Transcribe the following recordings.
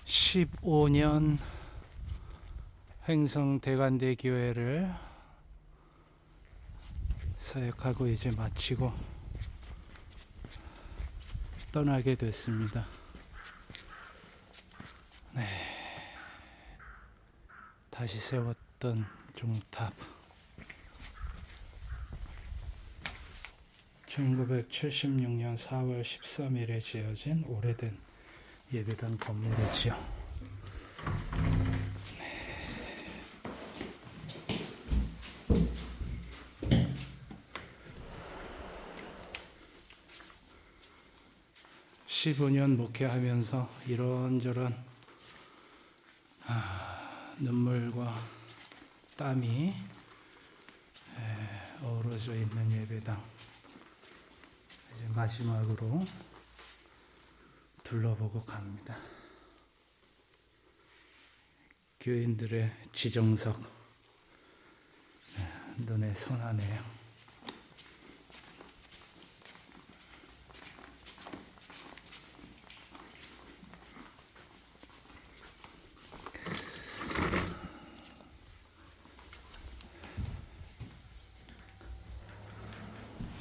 15년 횡성 대관대 교회를 사역하고 이제 마치고 떠나게 됐습니다. 다시 세웠던 종탑, 1976년 4월 13일에 지어진 오래된 예배당 건물이지요. 15년 목회하면서 이런저런 눈물과 땀이 어우러져 있는 예배당, 이제 마지막으로 둘러보고 갑니다. 교인들의 지정석, 눈에 선하네요.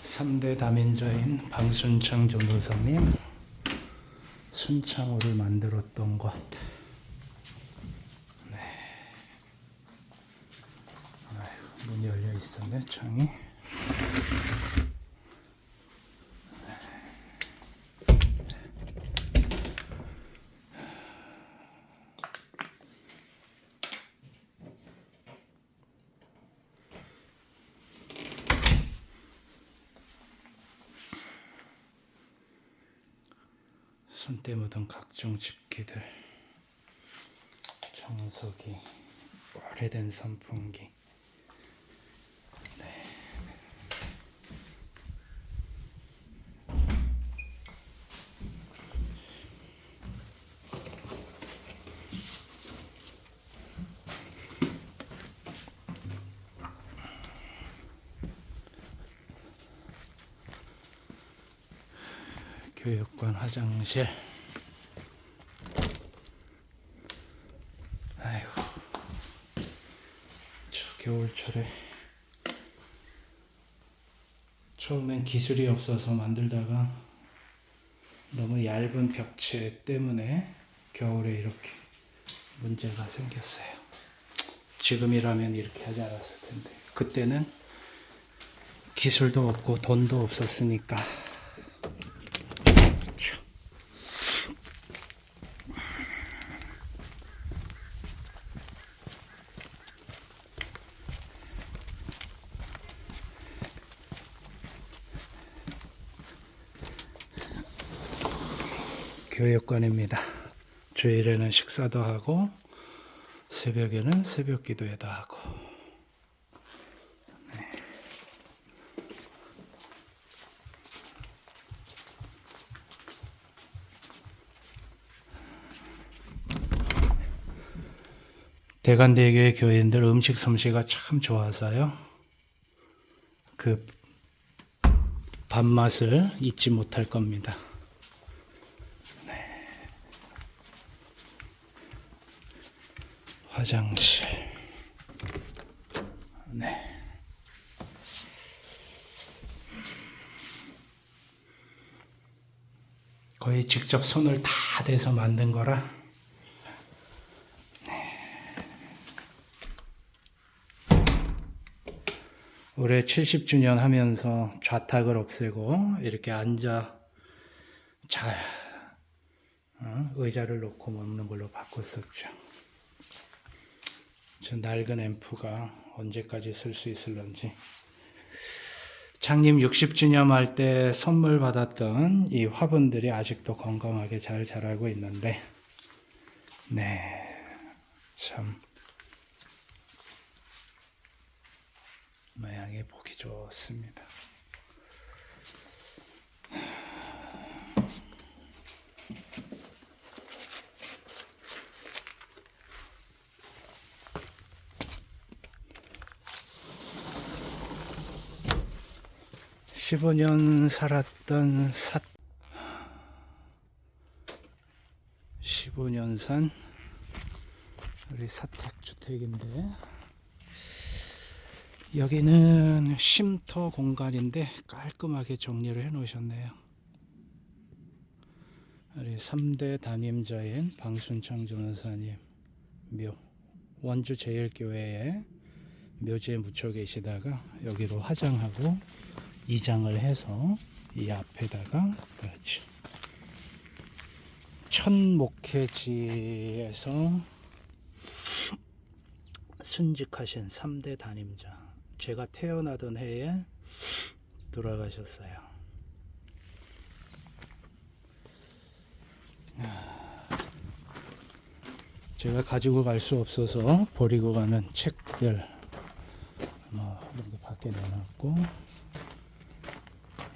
삼대 다민자인 방순창 전도사님, 순창호를 만들었던 곳. 아이고, 문이 열려 있었네, 창이. 손때 묻은 각종 집기들, 청소기, 오래된 선풍기. 교육관 화장실. 아이고, 저 겨울철에 처음엔 기술이 없어서 만들다가 너무 얇은 벽체 때문에 겨울에 이렇게 문제가 생겼어요. 지금이라면 이렇게 하지 않았을 텐데, 그때는 기술도 없고 돈도 없었으니까. 교육관입니다. 주일에는 식사도 하고 새벽에는 새벽 기도회도 하고. 대관대교회 교인들 음식 솜씨가 참 좋아서요, 그 밥맛을 잊지 못할 겁니다. 화장실. 거의 직접 손을 다 대서 만든 거라. 올해 70주년 하면서 좌탁을 없애고 이렇게 앉아 의자를 놓고 먹는 걸로 바꿨었죠. 저 낡은 앰프가 언제까지 쓸 수 있을런지. 창립 60주년 할 때 선물 받았던 이 화분들이 아직도 건강하게 잘 자라고 있는데, 참 모양이 보기 좋습니다. (15년) 살았던 15년산 우리 사택주택인데, 여기는 쉼터 공간인데 깔끔하게 정리를 해 놓으셨네요. 우리 3대 담임자인 방순창 전원사님 묘, 원주 제일교회에 묘지에 묻혀 계시다가 여기로 화장하고 이장을 해서 이 앞에다가, 그렇죠, 첫 목회지에서 순직하신 3대 담임자, 제가 태어나던 해에 돌아가셨어요. 제가 가지고 갈 수 없어서 버리고 가는 책들 이렇게 밖에 내놨고,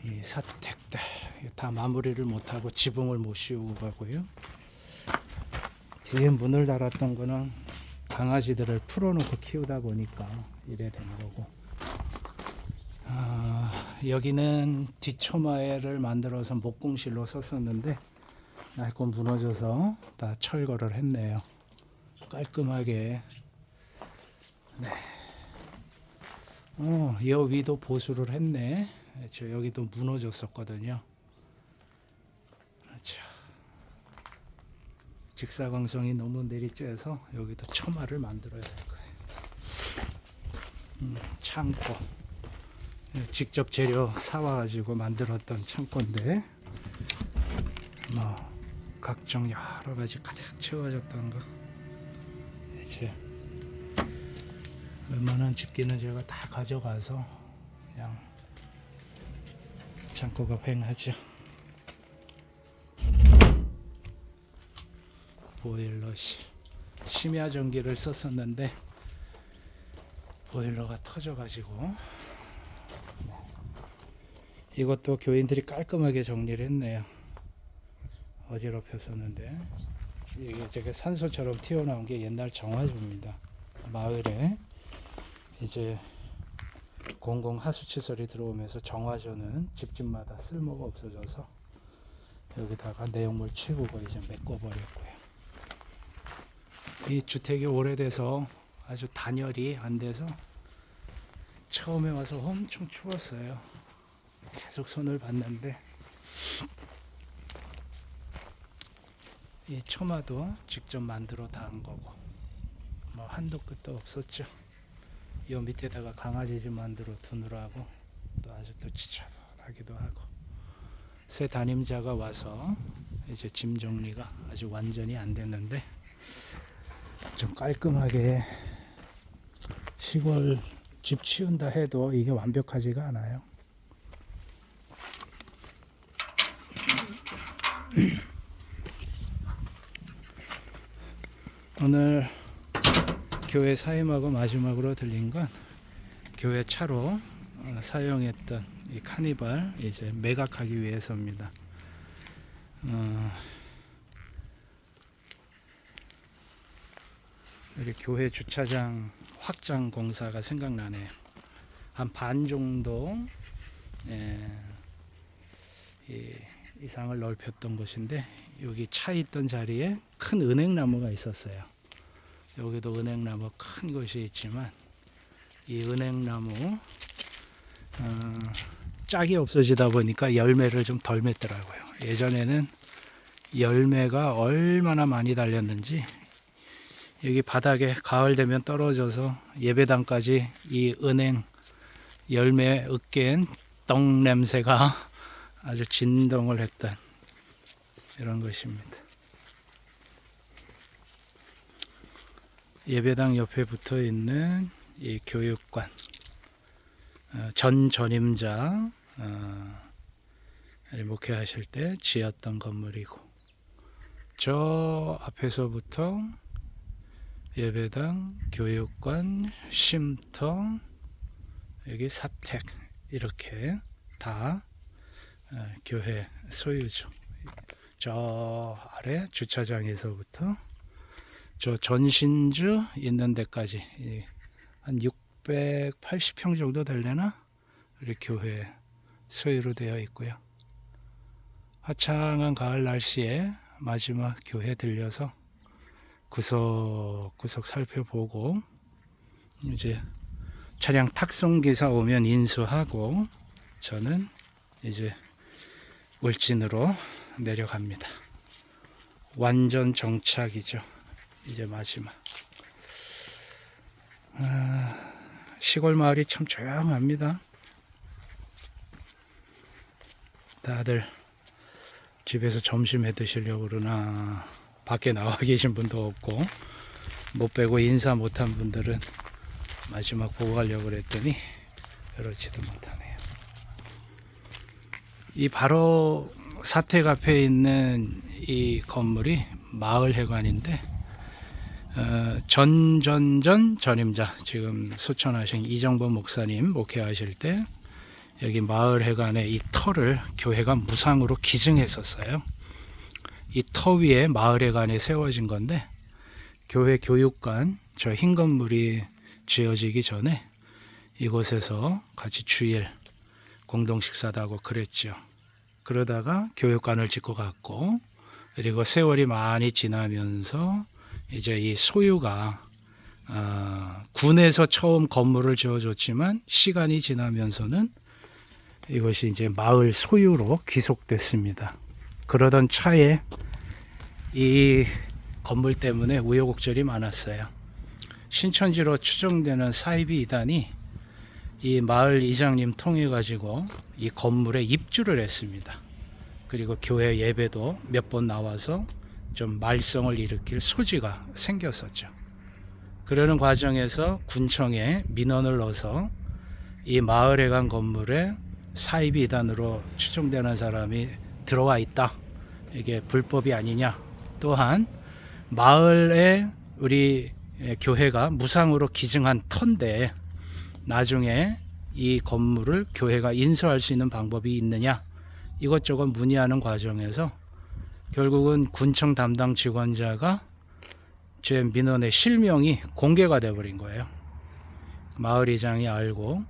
이 사택들 다 마무리를 못하고 지붕을 못 씌우고 가고요. 뒤에 문을 달았던 거는 강아지들을 풀어놓고 키우다 보니까 이래 된 거고, 여기는 뒷초마를 만들어서 목공실로 썼었는데 낡고 무너져서 다 철거를 했네요. 깔끔하게. 네. 여 위도 보수를 했네. 저 여기도 무너졌었거든요. 그렇죠. 직사광선이 너무 내리쬐서 여기도 초마를 만들어야 될 거예요. 창고, 직접 재료 사와가지고 만들었던 창고인데 각종 여러 가지 가득 채워졌던 거, 이제 웬만한 집기는 제가 다 가져가서 그냥 창고가 횡하죠. 보일러실, 심야 전기를 썼었는데 보일러가 터져가지고, 이것도 교인들이 깔끔하게 정리를 했네요. 어지럽혔었는데 이게 저게 산소처럼 튀어나온 게 옛날 정화조입니다. 마을에 이제 공공 하수시설이 들어오면서 정화조는 집집마다 쓸모가 없어져서 여기다가 내용물 채우고 이제 메꿔버렸고요. 이 주택이 오래돼서 아주 단열이 안 돼서 처음에 와서 엄청 추웠어요. 계속 손을 봤는데, 이 초마도 직접 만들어 다 한 거고, 한도 끝도 없었죠. 요 밑에다가 강아지 집 만들어 두느라고 또 아주 또 지저분하기도 하고, 새 담임자가 와서 이제 짐 정리가 아주 완전히 안 됐는데, 좀 깔끔하게 시골 집 치운다 해도 이게 완벽하지가 않아요. 오늘 교회 사임하고 마지막으로 들린 건 교회 차로 사용했던 이 카니발 이제 매각하기 위해서입니다. 여기 교회 주차장 확장 공사가 생각나네요. 한 반 정도 이상을 넓혔던 곳인데, 여기 차 있던 자리에 큰 은행나무가 있었어요. 여기도 은행나무 큰 곳이 있지만 이 은행나무 짝이 없어지다 보니까 열매를 좀 덜 맺더라고요. 예전에는 열매가 얼마나 많이 달렸는지, 여기 바닥에 가을 되면 떨어져서 예배당까지 이 은행 열매 으깬 떡 냄새가 아주 진동을 했던 이런 것입니다. 예배당 옆에 붙어 있는 이 교육관, 전 전임자 목회하실 때 지었던 건물이고, 저 앞에서부터 예배당, 교육관, 쉼터, 여기 사택, 이렇게 다 교회 소유죠. 저 아래 주차장에서부터 저 전신주 있는 데까지 한 680평 정도 되려나? 우리 교회 소유로 되어 있고요. 화창한 가을 날씨에 마지막 교회 들려서 구석구석 살펴보고 이제 차량 탁송기사 오면 인수하고 저는 이제 울진으로 내려갑니다. 완전 정착이죠. 이제 마지막. 시골 마을이 참 조용합니다. 다들 집에서 점심 해 드시려고 그러나 밖에 나와 계신 분도 없고 못 빼고 인사 못한 분들은 마지막 보고 가려고 그랬더니 그렇지도 못하네요. 이 바로 사택 앞에 있는 이 건물이 마을회관인데 전 전임자 지금 수천하신 이정범 목사님 목회하실 때 여기 마을회관에 이 터를 교회가 무상으로 기증했었어요. 이 터 위에 마을회관에 세워진 건데 교회 교육관 저 흰 건물이 지어지기 전에 이곳에서 같이 주일 공동 식사도 하고 그랬죠. 그러다가 교육관을 짓고 갔고 그리고 세월이 많이 지나면서 이제 이 소유가 군에서 처음 건물을 지어줬지만 시간이 지나면서는 이것이 이제 마을 소유로 귀속됐습니다. 그러던 차에 이 건물 때문에 우여곡절이 많았어요. 신천지로 추정되는 사이비 이단이 이 마을 이장님 통해 가지고 이 건물에 입주를 했습니다. 그리고 교회 예배도 몇 번 나와서 좀 말썽을 일으킬 소지가 생겼었죠. 그러는 과정에서 군청에 민원을 넣어서 이 마을회관 건물에 사이비 이단으로 추정되는 사람이 들어와 있다. 이게 불법이 아니냐. 또한 마을에 우리 교회가 무상으로 기증한 터인데 나중에 이 건물을 교회가 인수할 수 있는 방법이 있느냐 이것저것 문의하는 과정에서 결국은 군청 담당 직원자가 제 민원의 실명이 공개가 돼버린 거예요. 마을이장이 알고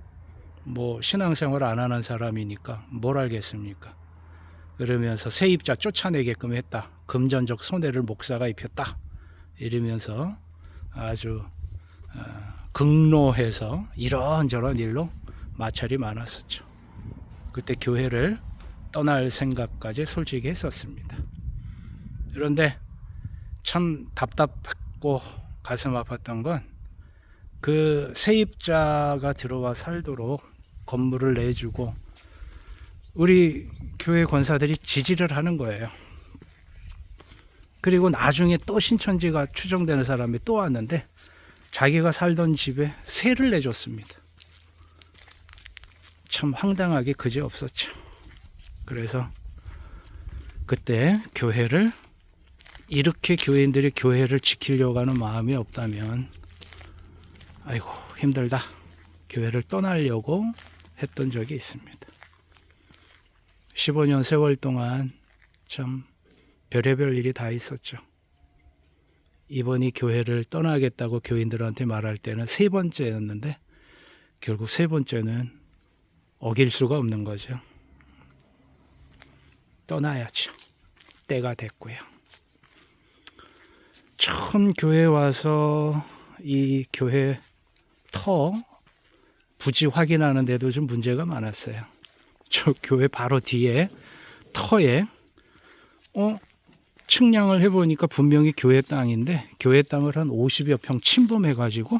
뭐 신앙생활 안 하는 사람이니까 뭘 알겠습니까. 그러면서 세입자 쫓아내게끔 했다. 금전적 손해를 목사가 입혔다. 이러면서 아주 극노해서 이런저런 일로 마찰이 많았었죠. 그때 교회를 떠날 생각까지 솔직히 했었습니다. 그런데 참 답답했고 가슴 아팠던 건 그 세입자가 들어와 살도록 건물을 내주고 우리 교회 권사들이 지지를 하는 거예요. 그리고 나중에 또 신천지가 추정되는 사람이 또 왔는데 자기가 살던 집에 세를 내줬습니다. 참 황당하게 그지없었죠. 그래서 그때 교회를 이렇게 교인들이 교회를 지키려고 하는 마음이 없다면 아이고 힘들다. 교회를 떠나려고 했던 적이 있습니다. 15년 세월 동안 참 별의별 일이 다 있었죠. 이번이 교회를 떠나겠다고 교인들한테 말할 때는 세 번째였는데 결국 세 번째는 어길 수가 없는 거죠. 떠나야죠. 때가 됐고요. 처음 교회에 와서 이 교회 터 부지 확인하는데도 좀 문제가 많았어요. 저 교회 바로 뒤에 터에 측량을 해보니까 분명히 교회 땅인데 교회 땅을 한 50여 평 침범해가지고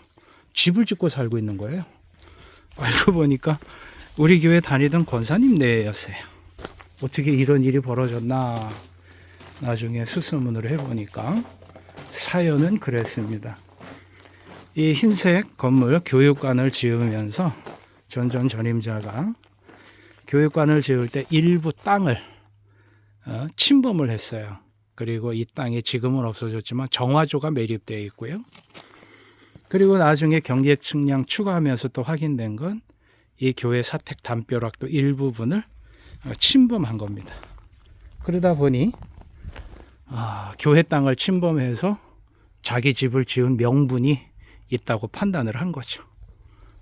집을 짓고 살고 있는 거예요. 알고 보니까 우리 교회 다니던 권사님 내였어요. 어떻게 이런 일이 벌어졌나 나중에 수소문을 해보니까 사연은 그랬습니다. 이 흰색 건물 교육관을 지으면서 전 전임자가 교육관을 지을 때 일부 땅을 침범을 했어요. 그리고 이 땅이 지금은 없어졌지만 정화조가 매립되어 있고요. 그리고 나중에 경계 측량 추가하면서 또 확인된 건 이 교회 사택 담벼락도 일부분을 침범한 겁니다. 그러다 보니 교회 땅을 침범해서 자기 집을 지은 명분이 있다고 판단을 한 거죠.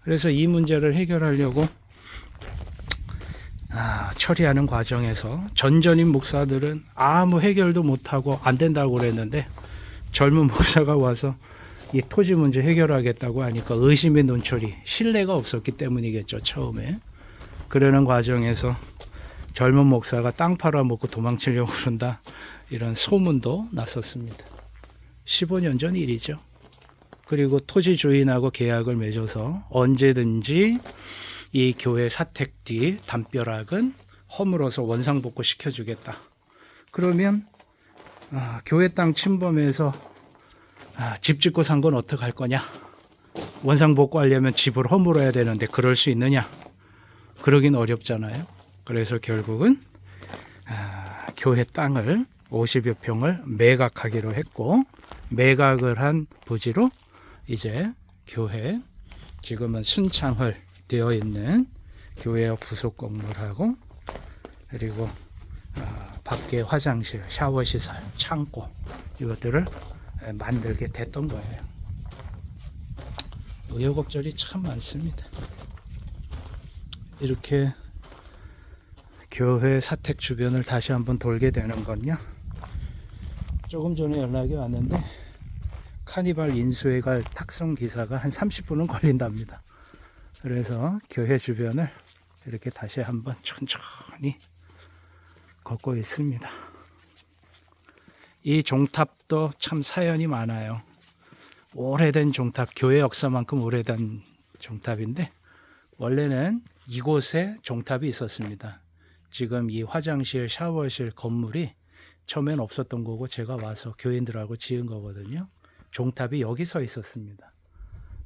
그래서 이 문제를 해결하려고 처리하는 과정에서 전전임 목사들은 아무 해결도 못하고 안 된다고 그랬는데 젊은 목사가 와서 이 토지 문제 해결하겠다고 하니까 의심의 눈초리, 신뢰가 없었기 때문이겠죠, 처음에. 그러는 과정에서 젊은 목사가 땅 팔아먹고 도망치려고 그런다, 이런 소문도 났었습니다. 15년 전 일이죠. 그리고 토지 주인하고 계약을 맺어서 언제든지 이 교회 사택 뒤 담벼락은 허물어서 원상복구 시켜주겠다. 그러면 교회 땅 침범해서 집 짓고 산 건 어떻게 할 거냐? 원상복구 하려면 집을 허물어야 되는데 그럴 수 있느냐? 그러긴 어렵잖아요. 그래서 결국은 교회 땅을 50여 평을 매각하기로 했고, 매각을 한 부지로 이제 교회, 지금은 순창을 되어 있는 교회 부속 건물하고, 그리고 밖에 화장실, 샤워시설, 창고, 이것들을 만들게 됐던 거예요. 우여곡절이 참 많습니다. 이렇게 교회 사택 주변을 다시 한번 돌게 되는 건요, 조금 전에 연락이 왔는데 카니발 인수에 갈 탁송 기사가 한 30분은 걸린답니다. 그래서 교회 주변을 이렇게 다시 한번 천천히 걷고 있습니다. 이 종탑도 참 사연이 많아요. 오래된 종탑, 교회 역사만큼 오래된 종탑인데, 원래는 이곳에 종탑이 있었습니다. 지금 이 화장실, 샤워실 건물이 처음엔 없었던 거고 제가 와서 교인들하고 지은 거거든요. 종탑이 여기 서 있었습니다.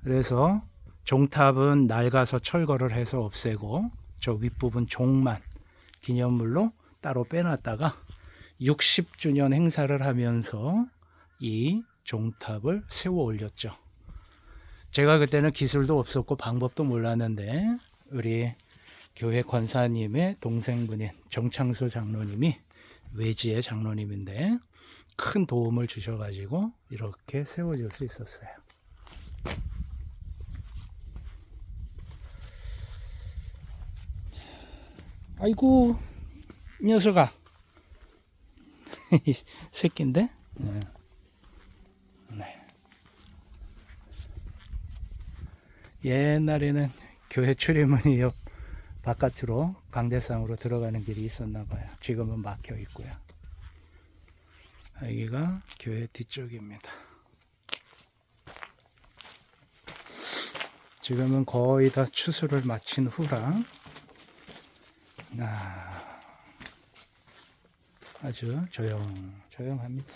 그래서 종탑은 낡아서 철거를 해서 없애고 저 윗부분 종만 기념물로 따로 빼놨다가 60주년 행사를 하면서 이 종탑을 세워 올렸죠. 제가 그때는 기술도 없었고 방법도 몰랐는데 우리 교회 권사님의 동생분인 정창수 장로님이 외지의 장로님인데 큰 도움을 주셔가지고 이렇게 세워질 수 있었어요. 아이고, 이 녀석아. 새끼인데? 네. 네. 옛날에는 교회 출입문이 옆 바깥으로 강대상으로 들어가는 길이 있었나 봐요. 지금은 막혀 있고요. 여기가 교회 뒤쪽입니다. 지금은 거의 다 추수를 마친 후라 아주 조용합니다.